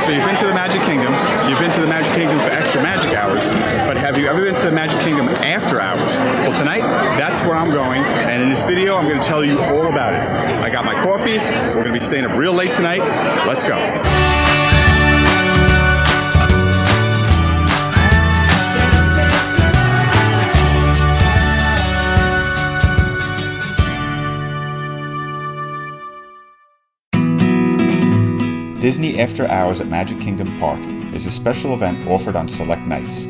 So you've been to the Magic Kingdom, you've been to the Magic Kingdom for extra magic hours, but have you ever been to the Magic Kingdom after hours? Well, tonight, that's where I'm going, and in this video, I'm going to tell you all about it. I got my coffee, we're going to be staying up real late tonight. Let's go. Disney After Hours at Magic Kingdom Park is a special event offered on select nights.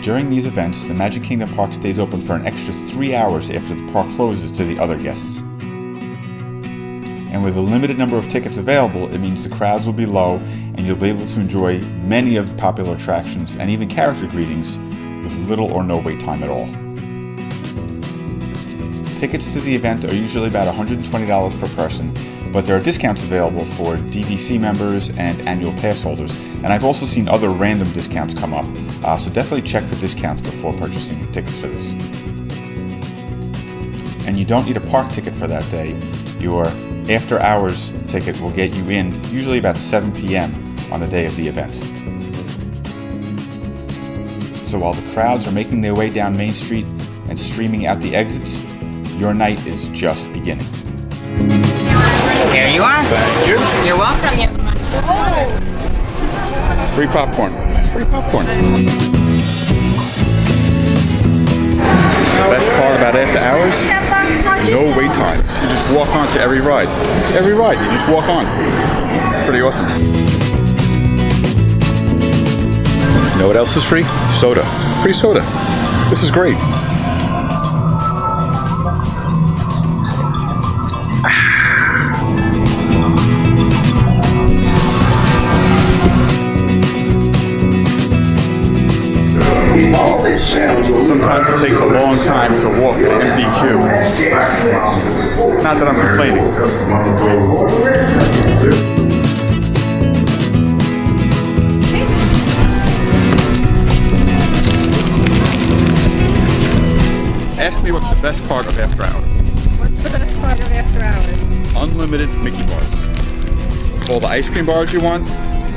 During these events, the Magic Kingdom Park stays open for an extra 3 hours after the park closes to the other guests. And with a limited number of tickets available, it means the crowds will be low and you'll be able to enjoy many of the popular attractions and even character greetings with little or no wait time at all. Tickets to the event are usually about $120 per person, but there are discounts available for DVC members and annual pass holders, and I've also seen other random discounts come up, so definitely check for discounts before purchasing tickets for this. And you don't need a park ticket for that day. Your after hours ticket will get you in usually about 7 p.m. on the day of the event. So while the crowds are making their way down Main Street and streaming out the exits, your night is just beginning. Here you are. Thank you. You're welcome. Free popcorn. Free popcorn. The best part about after hours, no wait time. You just walk on to every ride. Every ride, you just walk on. Pretty awesome. You know what else is free? Soda. Free soda. This is great. Sometimes it takes a long time to walk an empty queue. Not that I'm complaining. Ask me what's the best part of After Hours. What's the best part of After Hours? Unlimited Mickey bars. All the ice cream bars you want,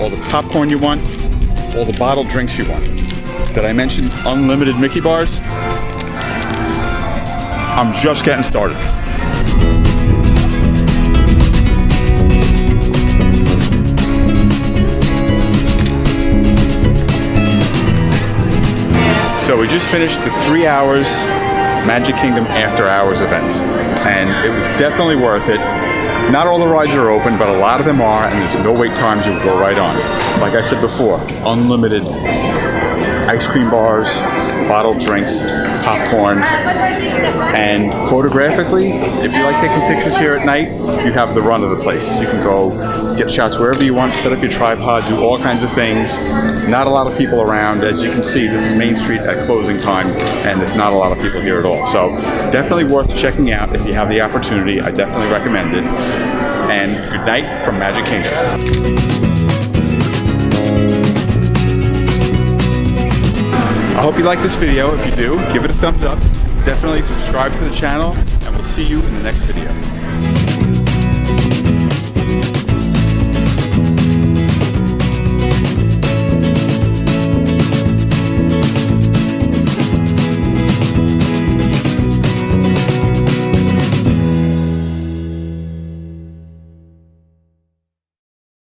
all the popcorn you want, all the bottled drinks you want. Did I mention unlimited Mickey bars? I'm just getting started. So we just finished the 3 hours Magic Kingdom After Hours event, and it was definitely worth it. Not all the rides are open, but a lot of them are, and there's no wait times. You go right on. Like I said before, unlimited ice cream bars, bottled drinks, popcorn, and photographically, if you like taking pictures here at night, you have the run of the place. You can go get shots wherever you want, set up your tripod, do all kinds of things. Not a lot of people around. As you can see, this is Main Street at closing time, and there's not a lot of people here at all. So definitely worth checking out if you have the opportunity. I definitely recommend it. And good night from Magic Kingdom. I hope you like this video. If you do, give it a thumbs up. Definitely subscribe to the channel, and we'll see you in the next video.